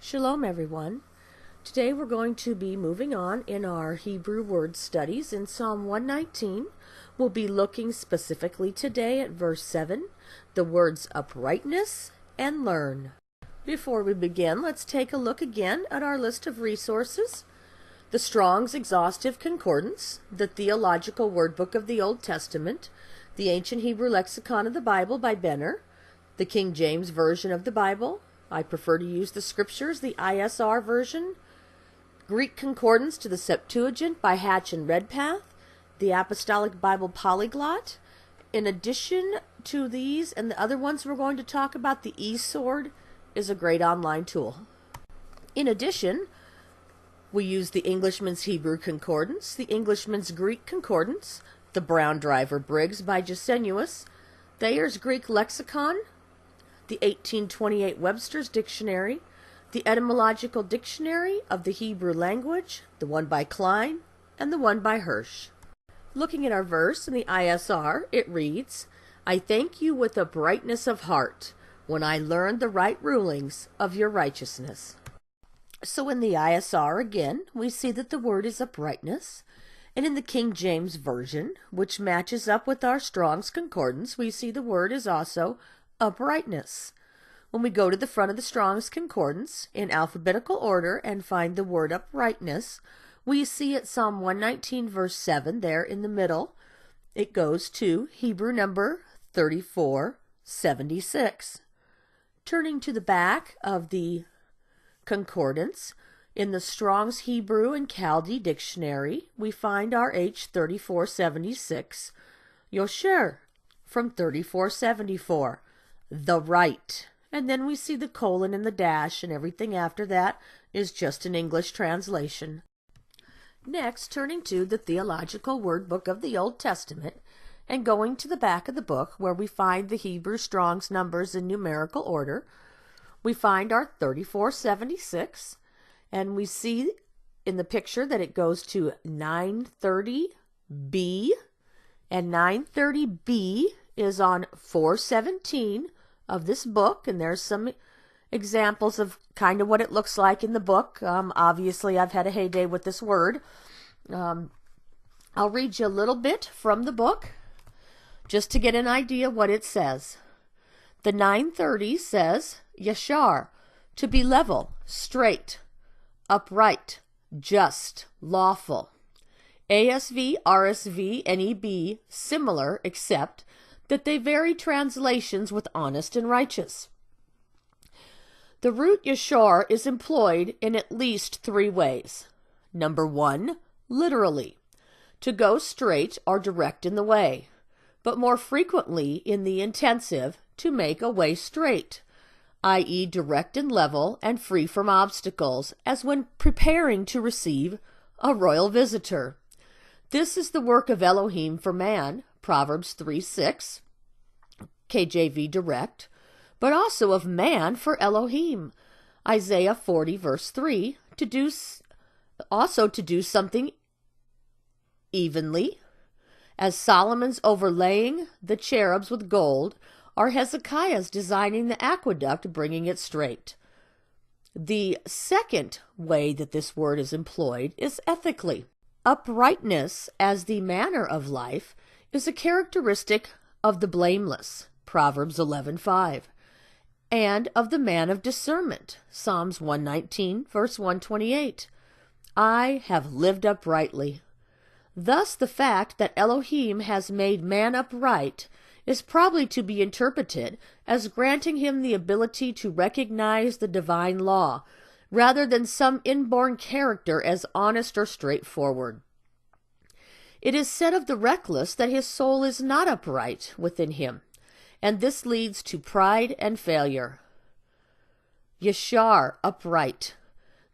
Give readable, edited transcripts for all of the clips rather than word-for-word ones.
Shalom, everyone. Today we're going to be moving on in our Hebrew word studies. In Psalm 119, we'll be looking specifically today at verse 7, the words uprightness and learn. Before we begin, let's take a look again at our list of resources. The Strong's Exhaustive Concordance, the Theological Word Book of the Old Testament, the Ancient Hebrew Lexicon of the Bible by Benner, the King James Version of the Bible. I prefer to use the Scriptures, the ISR version, Greek Concordance to the Septuagint by Hatch and Redpath, the Apostolic Bible Polyglot. In addition to these and the other ones we're going to talk about, the eSword is a great online tool. In addition, we use the Englishman's Hebrew Concordance, the Englishman's Greek Concordance, the Brown Driver Briggs by Gesenius, Thayer's Greek Lexicon, the 1828 Webster's Dictionary, the Etymological Dictionary of the Hebrew Language, the one by Klein, and the one by Hirsch. Looking at our verse in the ISR, it reads, I thank you with a brightness of heart when I learned the right rulings of your righteousness. So in the ISR again, we see that the word is uprightness, and in the King James Version, which matches up with our Strong's Concordance, we see the word is also uprightness. When we go to the front of the Strong's Concordance in alphabetical order and find the word uprightness, we see at Psalm 119 verse 7 there in the middle. It goes to Hebrew number 3476. Turning to the back of the concordance, in the Strong's Hebrew and Chaldee Dictionary, we find our H3476, Yosher, from 3474, the right. And then we see the colon and the dash, and everything after that is just an English translation. Next, turning to the Theological Word Book of the Old Testament, and going to the back of the book where we find the Hebrew Strong's numbers in numerical order, we find our 3476, and we see in the picture that it goes to 930b, and 930b is on 417 of this book, and there's some examples of kind of what it looks like in the book. Obviously, I've had a heyday with this word. I'll read you a little bit from the book just to get an idea what it says. The 930 says, Yashar, to be level, straight, upright, just, lawful. ASV, RSV, NEB, similar, except that they vary translations with honest and righteous. The root Yashar is employed in at least three ways. Number one, literally, to go straight or direct in the way, but more frequently in the intensive, to make a way straight, i.e. direct and level and free from obstacles, as when preparing to receive a royal visitor. This is the work of Elohim for man, Proverbs 3:6, KJV direct, but also of man for Elohim, Isaiah 40 verse 3, to do something evenly, as Solomon's overlaying the cherubs with gold, or Hezekiah's designing the aqueduct, bringing it straight. The second way that this word is employed is ethically. Uprightness as the manner of life is a characteristic of the blameless, Proverbs 11:5, and of the man of discernment, Psalms 119, verse 128. I have lived uprightly. Thus the fact that Elohim has made man upright is probably to be interpreted as granting him the ability to recognize the divine law, rather than some inborn character as honest or straightforward. It is said of the reckless that his soul is not upright within him, and this leads to pride and failure. Yashar, upright.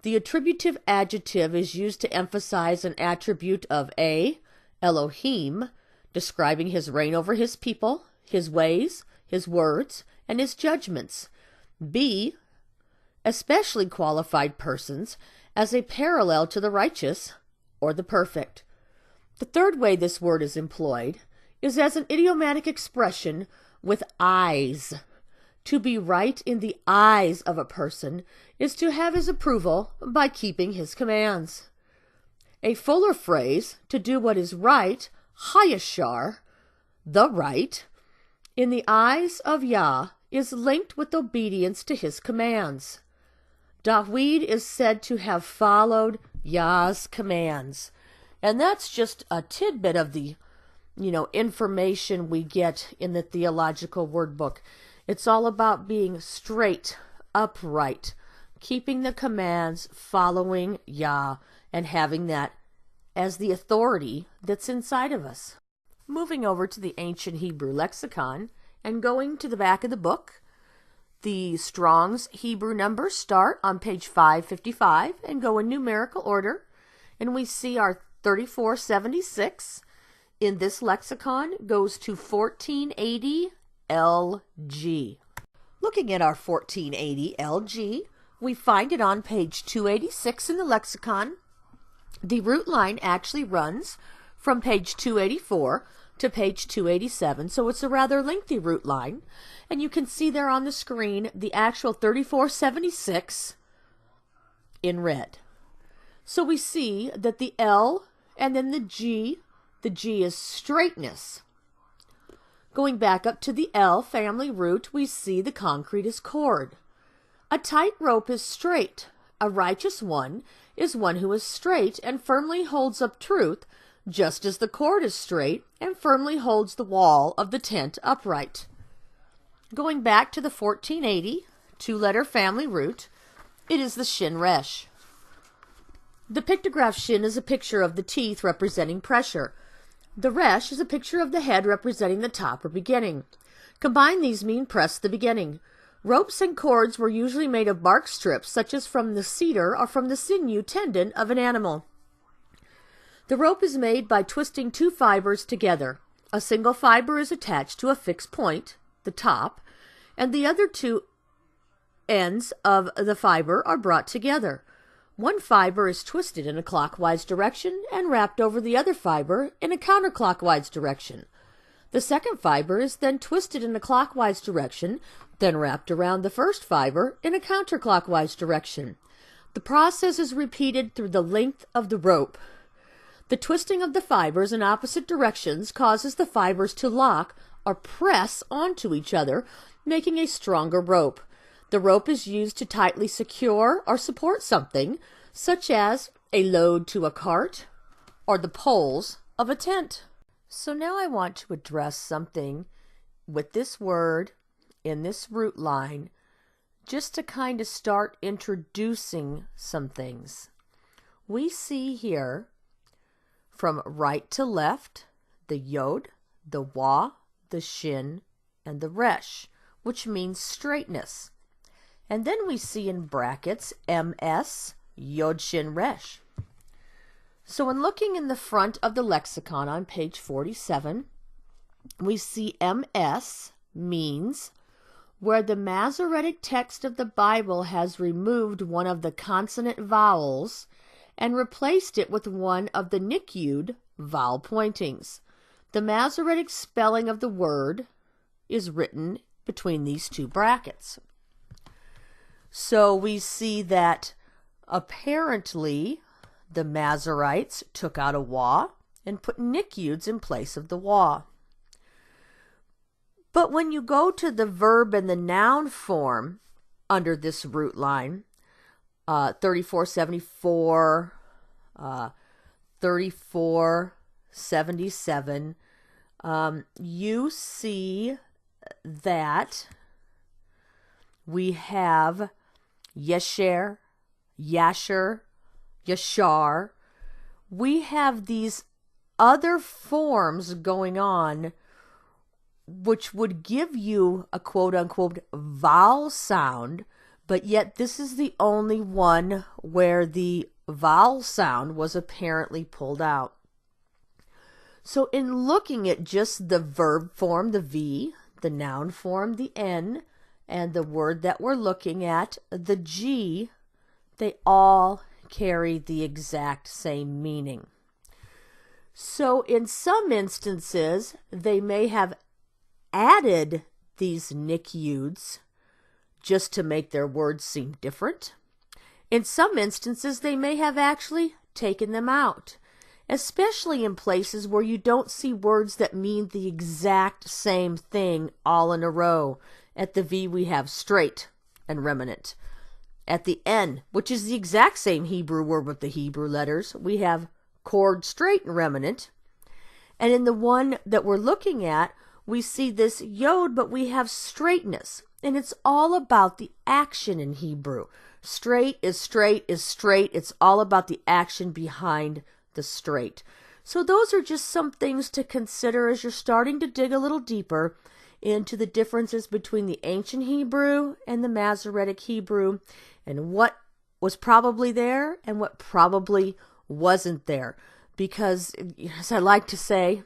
The attributive adjective is used to emphasize an attribute of A, Elohim, describing his reign over his people, his ways, his words, and his judgments. B, especially qualified persons, as a parallel to the righteous or the perfect. The third way this word is employed is as an idiomatic expression with eyes, To be right in the eyes of a person is to have his approval by keeping his commands. A fuller phrase, to do what is right, hayashar, the right, in the eyes of Yah, is linked with obedience to his commands. David is said to have followed Yah's commands. And that's just a tidbit of the, information we get in the theological word book. It's all about being straight, upright, keeping the commands, following Yah, and having that as the authority that's inside of us. Moving over to the ancient Hebrew lexicon and going to the back of the book, the Strong's Hebrew numbers start on page 555 and go in numerical order, and we see our 3476 in this lexicon goes to 1480 LG. Looking at our 1480 LG, we find it on page 286 in the lexicon. The root line actually runs from page 284 to page 287, so it's a rather lengthy root line. And you can see there on the screen the actual 3476 in red. So we see that the L and then the G is straightness. Going back up to the L family root, we see the concrete is cord. A tight rope is straight. A righteous one is one who is straight and firmly holds up truth, just as the cord is straight and firmly holds the wall of the tent upright. Going back to the 1480 two-letter family root, it is the shin resh. The pictograph shin is a picture of the teeth representing pressure. The resh is a picture of the head representing the top or beginning. Combined, these mean press the beginning. Ropes and cords were usually made of bark strips, such as from the cedar or from the sinew tendon of an animal. The rope is made by twisting two fibers together. A single fiber is attached to a fixed point, the top, and the other two ends of the fiber are brought together. One fiber is twisted in a clockwise direction and wrapped over the other fiber in a counterclockwise direction. The second fiber is then twisted in a clockwise direction, then wrapped around the first fiber in a counterclockwise direction. The process is repeated through the length of the rope. The twisting of the fibers in opposite directions causes the fibers to lock or press onto each other, making a stronger rope. The rope is used to tightly secure or support something, such as a load to a cart or the poles of a tent. So now I want to address something with this word in this root line, just to kind of start introducing some things. We see here from right to left the yod, the wa, the shin, and the resh, which means straightness. And then we see in brackets MS, yod, shin, resh. So in looking in the front of the lexicon on page 47, we see MS means where the Masoretic text of the Bible has removed one of the consonant vowels and replaced it with one of the nikyud vowel pointings. The Masoretic spelling of the word is written between these two brackets. So we see that apparently the Masoretes took out a wa and put nikyuds in place of the wa. But when you go to the verb and the noun form under this root line, 3474, 3477, you see that we have yesher, yasher, yashar. We have these other forms going on which would give you a quote-unquote vowel sound, but yet this is the only one where the vowel sound was apparently pulled out. So in looking at just the verb form, the V, the noun form, the N, and the word that we're looking at, the G, they all carry the exact same meaning. So in some instances, they may have added these nikyuds just to make their words seem different. In some instances, they may have actually taken them out, especially in places where you don't see words that mean the exact same thing all in a row. At the V, we have straight and remnant. At the N, which is the exact same Hebrew word with the Hebrew letters, we have cord, straight, and remnant. And in the one that we're looking at, we see this yod, but we have straightness. And it's all about the action in Hebrew. Straight is straight is straight. It's all about the action behind the straight. So those are just some things to consider as you're starting to dig a little deeper into the differences between the ancient Hebrew and the Masoretic Hebrew, and what was probably there and what probably wasn't there. Because, as I like to say,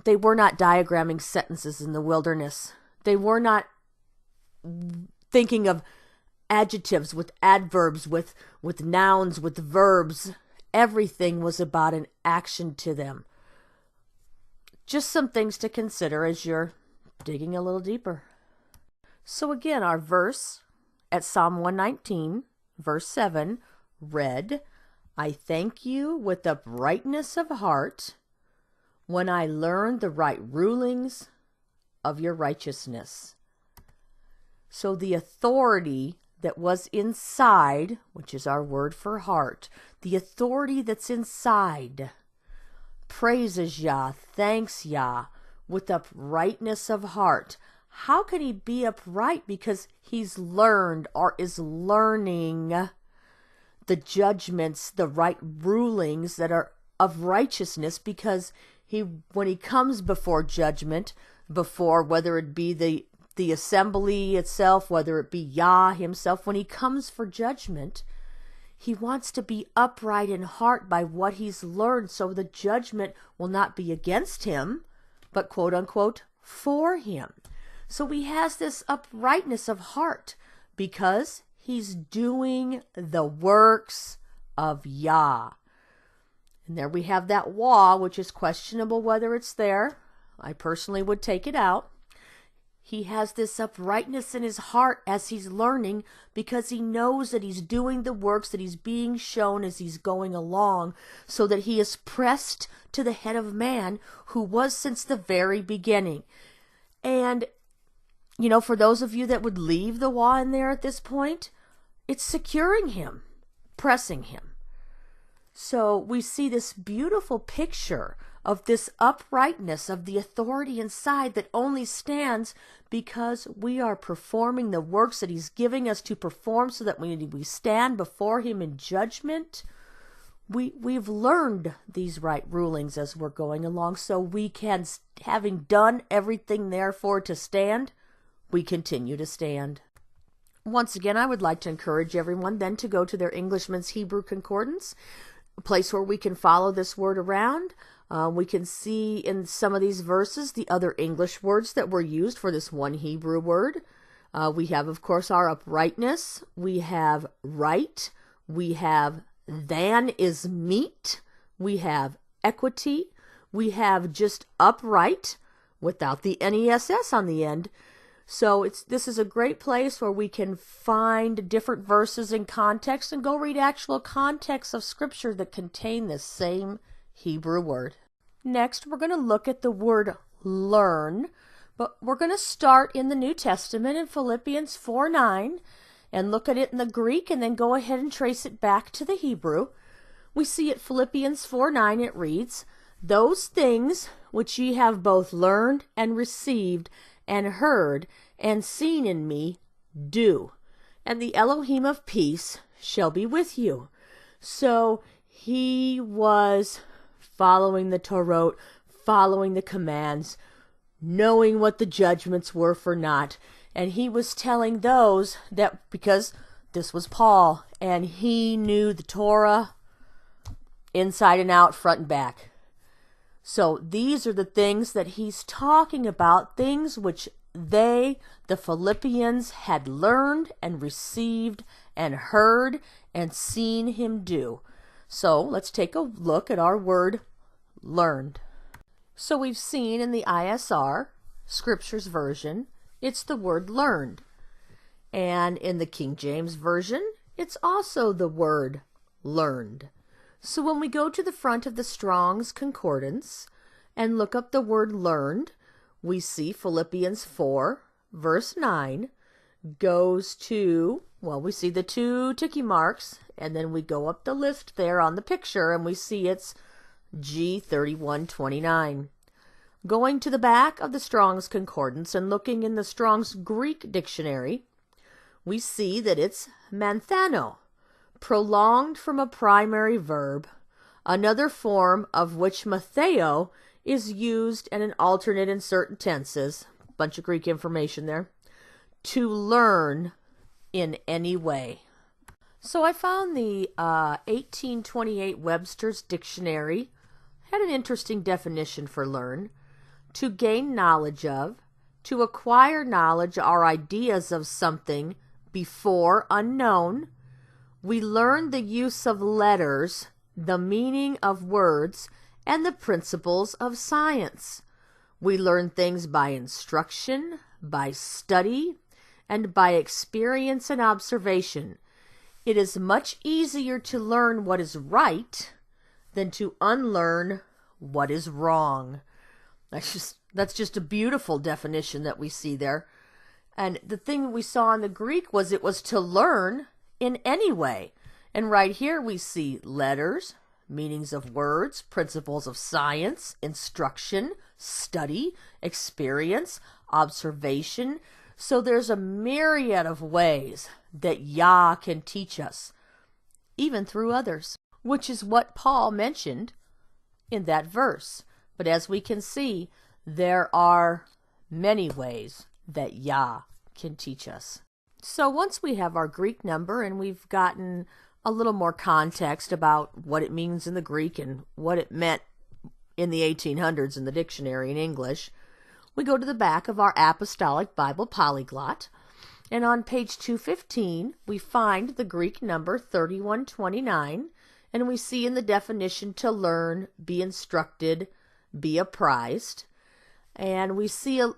they were not diagramming sentences in the wilderness. They were not thinking of adjectives with adverbs, with nouns, with verbs. Everything was about an action to them. Just some things to consider as you're digging a little deeper. So again, our verse at Psalm 119, verse 7, read, I thank you with uprightness of heart when I learn the right rulings of your righteousness. So the authority that was inside, which is our word for heart, the authority that's inside, praises Yah, thanks Yah, with uprightness of heart. How can he be upright? Because he's learned or is learning the judgments, the right rulings that are of righteousness, because when he comes before judgment, before whether it be the assembly itself, whether it be Yah himself, when he comes for judgment, he wants to be upright in heart by what he's learned, so the judgment will not be against him, but quote unquote for him. So he has this uprightness of heart because he's doing the works of Yah. And there we have that wah, which is questionable whether it's there. I personally would take it out. He has this uprightness in his heart as he's learning, because he knows that he's doing the works that he's being shown as he's going along, so that he is pressed to the head of man who was since the very beginning. And, for those of you that would leave the wah in there at this point, it's securing him, pressing him. So we see this beautiful picture of this uprightness of the authority inside that only stands because we are performing the works that he's giving us to perform, so that when we stand before him in judgment, we've learned these right rulings as we're going along, so we can, having done everything therefore to stand, we continue to stand. Once again, I would like to encourage everyone then to go to their Englishman's Hebrew Concordance, a place where we can follow this word around. We can see in some of these verses the other English words that were used for this one Hebrew word. We have, of course, our uprightness. We have right. We have than is meet. We have equity. We have just upright without the NESS on the end. So this is a great place where we can find different verses in context and go read actual contexts of Scripture that contain this same Hebrew word. Next, we're going to look at the word learn, but we're going to start in the New Testament in Philippians 4:9 and look at it in the Greek, and then go ahead and trace it back to the Hebrew. We see at Philippians 4:9 it reads, "Those things which ye have both learned and received and heard and seen in me, do, and the Elohim of peace shall be with you." So he was following the Torah, following the commands, knowing what the judgments were for not. And he was telling those that, because this was Paul, and he knew the Torah inside and out, front and back. So these are the things that he's talking about, things which the Philippians, had learned and received and heard and seen him do. So let's take a look at our word learned. So we've seen in the ISR, Scripture's version, it's the word learned. And in the King James Version, it's also the word learned. So when we go to the front of the Strong's Concordance and look up the word learned, we see Philippians 4, verse 9, goes to, well, we see the two ticky marks, and then we go up the list there on the picture, and we see it's G3129. Going to the back of the Strong's Concordance and looking in the Strong's Greek Dictionary, we see that it's manthano, prolonged from a primary verb, another form of which matheo is used and an alternate in certain tenses, bunch of Greek information there, to learn in any way. So I found the 1828 Webster's Dictionary had an interesting definition for learn: to gain knowledge of, to acquire knowledge or ideas of something before unknown. We learn the use of letters, the meaning of words, and the principles of science. We learn things by instruction, by study, and by experience and observation. It is much easier to learn what is right than to unlearn what is wrong. That's just a beautiful definition that we see there. And the thing we saw in the Greek was it was to learn in any way. And right here we see letters, meanings of words, principles of science, instruction, study, experience, observation. So there's a myriad of ways that Yah can teach us, even through others, which is what Paul mentioned in that verse. But as we can see, there are many ways that Yah can teach us. So once we have our Greek number and we've gotten a little more context about what it means in the Greek and what it meant in the 1800s in the dictionary in English, we go to the back of our Apostolic Bible Polyglot, and on page 215 we find the Greek number 3129, and we see in the definition to learn, be instructed, be apprised, and we see a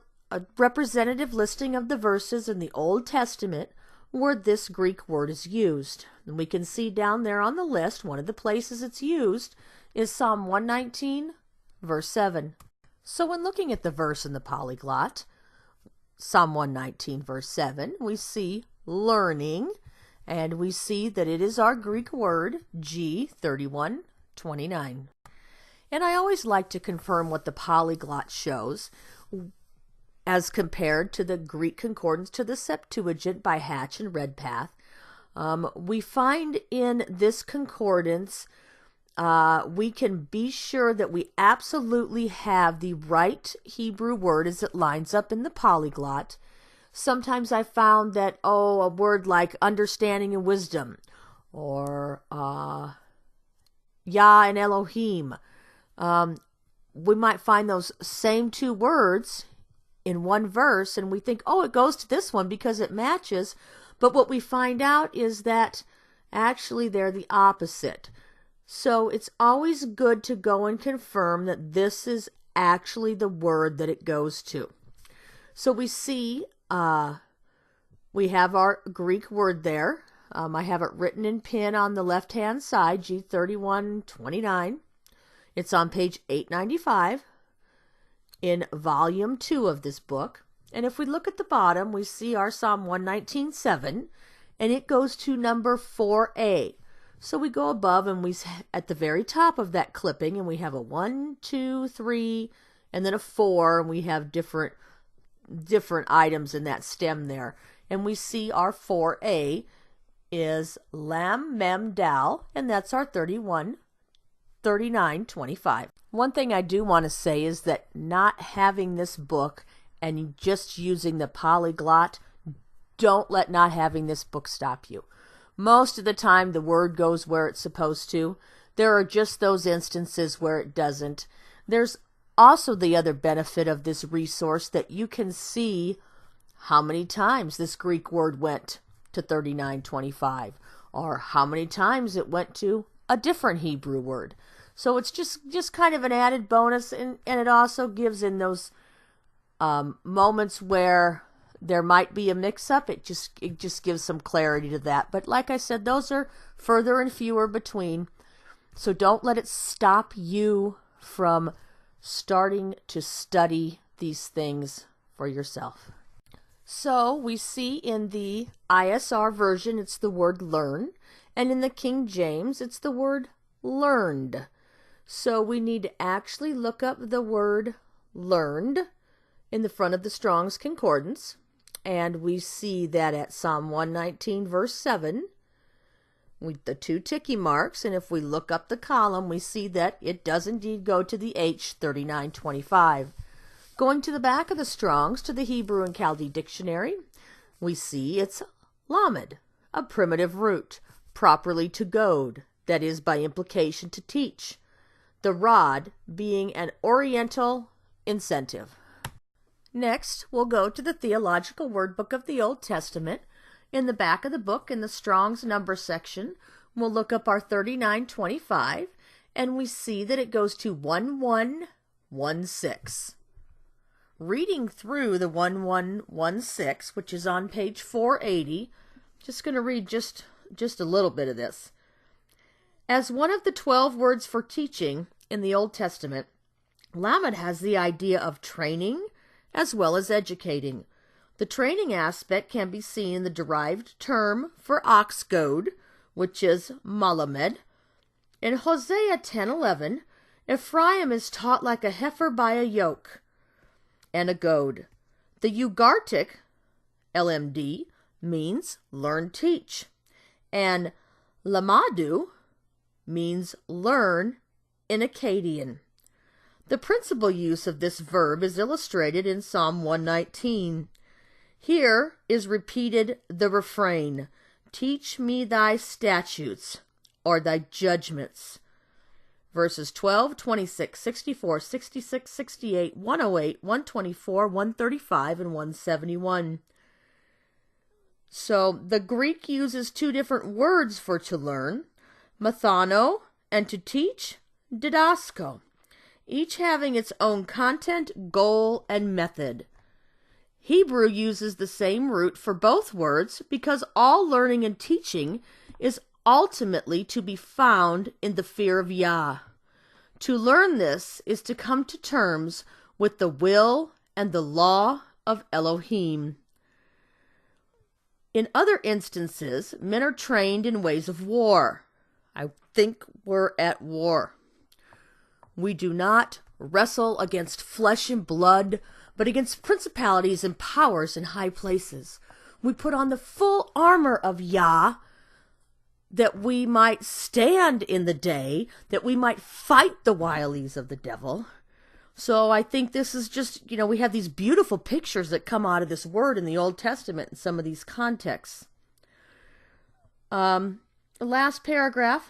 representative listing of the verses in the Old Testament where this Greek word is used. And we can see down there on the list, one of the places it's used is Psalm 119, verse 7. So when looking at the verse in the polyglot, Psalm 119, verse 7, we see learning, and we see that it is our Greek word, G3129. And I always like to confirm what the polyglot shows as compared to the Greek concordance to the Septuagint by Hatch and Redpath. We find in this concordance we can be sure that we absolutely have the right Hebrew word as it lines up in the polyglot. Sometimes I found that, a word like understanding and wisdom, or Yah and Elohim, we might find those same two words in one verse, and we think, it goes to this one because it matches. But what we find out is that actually they're the opposite. So it's always good to go and confirm that this is actually the word that it goes to. So we see we have our Greek word there. I have it written in pen on the left-hand side, G3129. It's on page 895 in volume 2 of this book. And if we look at the bottom, we see our Psalm 119:7, and it goes to number 4a. So we go above, and we at the very top of that clipping, and we have a 1, 2, 3, and then a 4, and we have different items in that stem there. And we see our 4a is Lam Mem Dal, and that's our 3925. One thing I do want to say is that not having this book and just using the polyglot, don't let not having this book stop you. Most of the time the word goes where it's supposed to. There are just those instances where it doesn't. There's also the other benefit of this resource that you can see how many times this Greek word went to 3925, or how many times it went to a different Hebrew word. So it's just kind of an added bonus, and it also gives in those moments where there might be a mix-up. It just gives some clarity to that. But like I said, those are further and fewer between. So don't let it stop you from starting to study these things for yourself. So we see in the ISR version, it's the word learn, and in the King James, it's the word learned. So we need to actually look up the word learned in the front of the Strong's Concordance, and we see that at Psalm 119, verse 7, with the two ticky marks, and if we look up the column, we see that it does indeed go to the H3925. Going to the back of the Strong's, to the Hebrew and Chaldee Dictionary, we see it's lamed, a primitive root, properly to goad, that is, by implication, to teach. The rod being an oriental incentive. Next, we'll go to the Theological Word Book of the Old Testament. In the back of the book, in the Strong's number section, we'll look up our 3925, and we see that it goes to 1116. Reading through the 1116, which is on page 480, just going to read just a little bit of this. As one of the 12 words for teaching in the Old Testament, lamed has the idea of training as well as educating. The training aspect can be seen in the derived term for ox goad, which is malamed. In Hosea 10:11, Ephraim is taught like a heifer by a yoke and a goad. The Ugartic, LMD, means learn, teach, and lamadu means learn in Akkadian. The principal use of this verb is illustrated in Psalm 119. Here is repeated the refrain, teach me thy statutes, or thy judgments. Verses 12, 26, 64, 66, 68, 108, 124, 135, and 171. So the Greek uses two different words for to learn, mathano, and to teach, didasko, each having its own content, goal, and method. Hebrew uses the same root for both words because all learning and teaching is ultimately to be found in the fear of Yah. To learn this is to come to terms with the will and the law of Elohim. In other instances, men are trained in ways of war. I think we're at war. We do not wrestle against flesh and blood, but against principalities and powers in high places. We put on the full armor of Yah, that we might stand in the day, that we might fight the wilies of the devil. So I think this is just, we have these beautiful pictures that come out of this word in the Old Testament in some of these contexts. The last paragraph.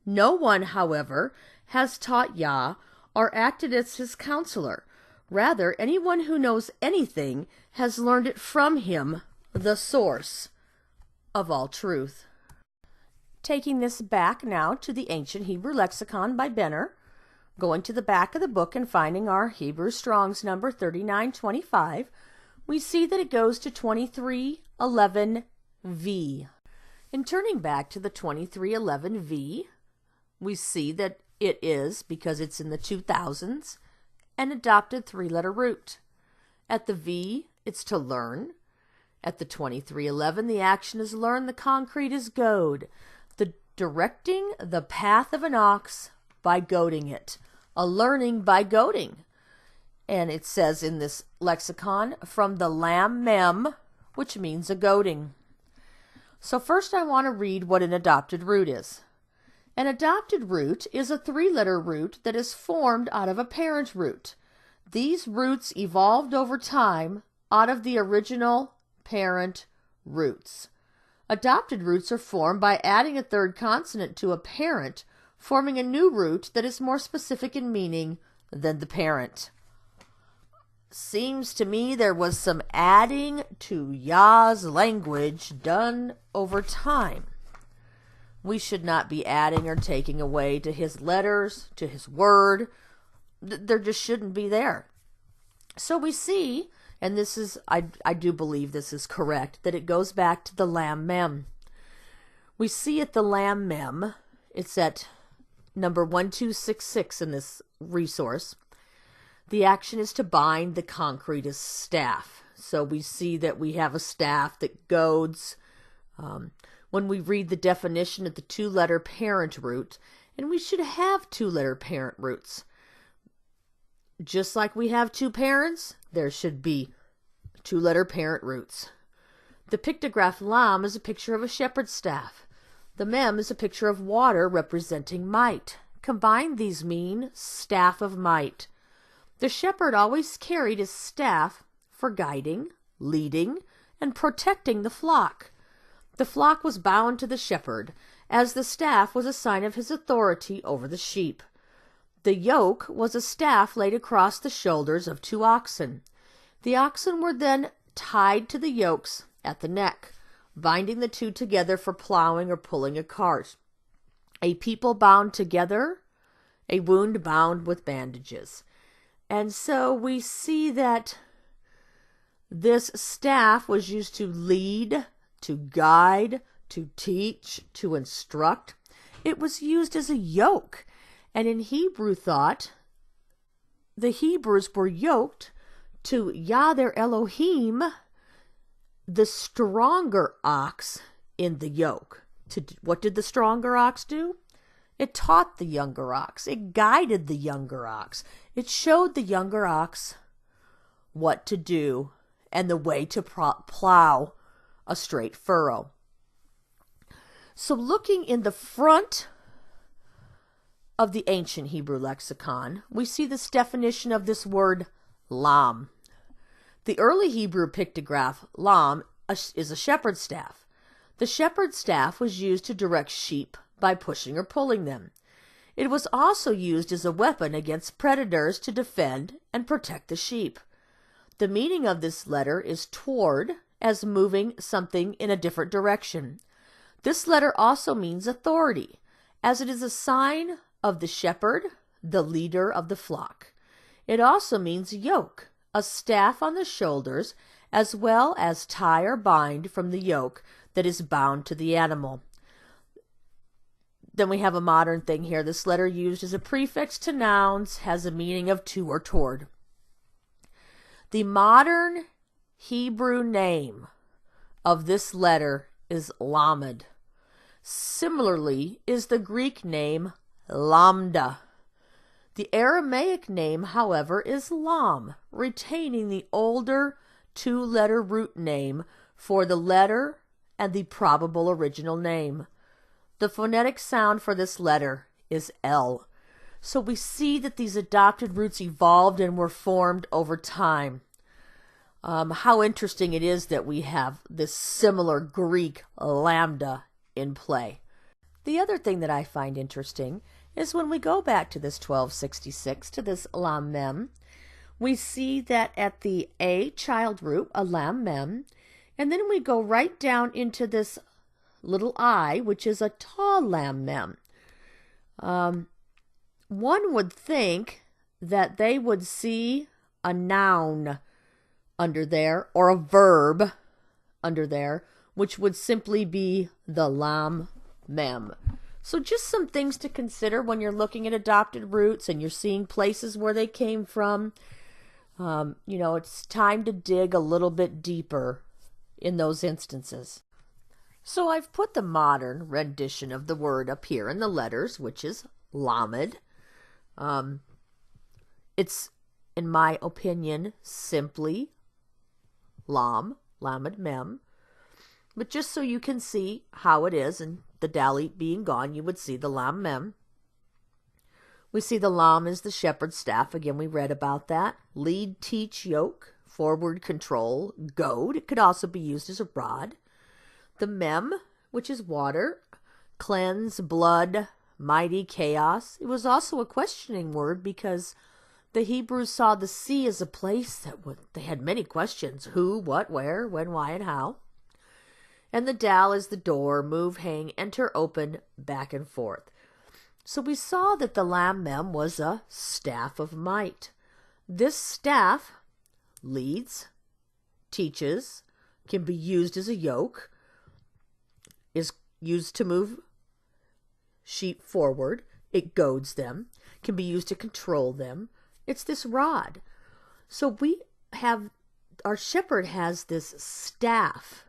No one, however, has taught Yah or acted as his counselor. Rather, anyone who knows anything has learned it from him, the source of all truth. Taking this back now to the Ancient Hebrew Lexicon by Benner, going to the back of the book and finding our Hebrew Strong's number 3925, we see that it goes to 2311V. In turning back to the 2311V, we see that it is, because it's in the 2000s, an adopted three-letter root. At the V, it's to learn. At the 2311, the action is learn, the concrete is goad. The directing the path of an ox by goading it. A learning by goading. And it says in this lexicon, from the lam mem, which means a goading. So first I want to read what an adopted root is. An adopted root is a three-letter root that is formed out of a parent root. These roots evolved over time out of the original parent roots. Adopted roots are formed by adding a third consonant to a parent, forming a new root that is more specific in meaning than the parent. Seems to me there was some adding to Yah's language done over time. We should not be adding or taking away to his letters, to his word. There just shouldn't be there. So we see and this is, I do believe this is correct, that it goes back to the lam mem. We see at the lam mem, it's at number 1266 in this resource. The action is to bind the concrete as staff. So we see that we have a staff that goads. When we read the definition of the two-letter parent root, and we should have two-letter parent roots. Just like we have two parents, there should be two-letter parent roots. The pictograph lam is a picture of a shepherd's staff. The mem is a picture of water representing might. Combined, these mean staff of might. The shepherd always carried his staff for guiding, leading, and protecting the flock. The flock was bound to the shepherd, as the staff was a sign of his authority over the sheep. The yoke was a staff laid across the shoulders of two oxen. The oxen were then tied to the yokes at the neck, binding the two together for plowing or pulling a cart. A people bound together, a wound bound with bandages. And so we see that this staff was used to lead, to guide, to teach, to instruct. It was used as a yoke. And in Hebrew thought, the Hebrews were yoked to Yah their Elohim, the stronger ox in the yoke. What did the stronger ox do? It taught the younger ox. It guided the younger ox. It showed the younger ox what to do and the way to plow a straight furrow. So looking in the front of the ancient Hebrew lexicon, we see this definition of this word lam. The early Hebrew pictograph lam is a shepherd's staff. The shepherd's staff was used to direct sheep by pushing or pulling them. It was also used as a weapon against predators to defend and protect the sheep. The meaning of this letter is toward, as moving something in a different direction. This letter also means authority, as it is a sign of the shepherd, the leader of the flock. It also means yoke, a staff on the shoulders, as well as tie or bind from the yoke that is bound to the animal. Then we have a modern thing here. This letter used as a prefix to nouns has a meaning of to or toward. The modern Hebrew name of this letter is Lamed. Similarly is the Greek name Lambda. The Aramaic name, however, is Lam, retaining the older two-letter root name for the letter and the probable original name. The phonetic sound for this letter is L. So we see that these adopted roots evolved and were formed over time. How interesting it is that we have this similar Greek lambda in play. The other thing that I find interesting is when we go back to this 1266, to this lam mem, we see that at the A child root, a lam mem, and then we go right down into this little I, which is a tall lam mem. One would think that they would see a noun under there, or a verb under there, which would simply be the lam mem. So just some things to consider when you're looking at adopted roots and you're seeing places where they came from. It's time to dig a little bit deeper in those instances. So I've put the modern rendition of the word up here in the letters, which is lamed. It's, in my opinion, simply lam, lamed mem. But just so you can see how it is, and the dalit being gone, you would see the lam mem. We see the lam is the shepherd's staff. Again, we read about that. Lead, teach, yoke, forward, control, goad. It could also be used as a rod. The mem, which is water, cleanse, blood, mighty, chaos. It was also a questioning word because the Hebrews saw the sea as a place that they had many questions. Who, what, where, when, why, and how. And the dal is the door, move, hang, enter, open, back and forth. So we saw that the lam mem was a staff of might. This staff leads, teaches, can be used as a yoke, is used to move sheep forward. It goads them, can be used to control them. It's this rod. So our shepherd has this staff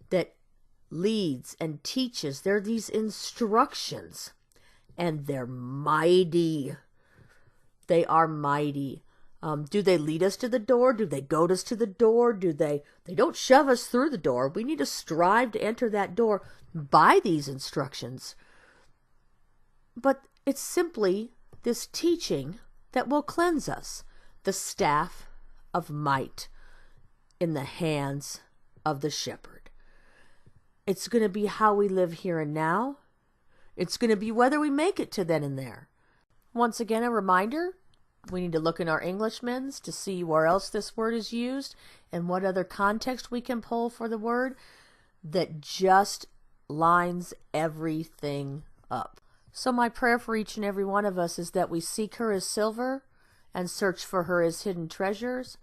that leads and teaches. There are these instructions, and they're mighty. They are mighty. Do they lead us to the door? Do they goad us to the door? They don't shove us through the door. We need to strive to enter that door by these instructions. But it's simply this teaching that will cleanse us. The staff of might in the hands of the shepherd. It's going to be how we live here and now. It's going to be whether we make it to then and there. Once again, a reminder, we need to look in our English men's to see where else this word is used and what other context we can pull for the word that just lines everything up. So my prayer for each and every one of us is that we seek her as silver and search for her as hidden treasures,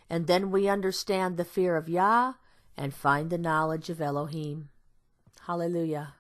and then we understand the fear of Yah and find the knowledge of Elohim. Hallelujah.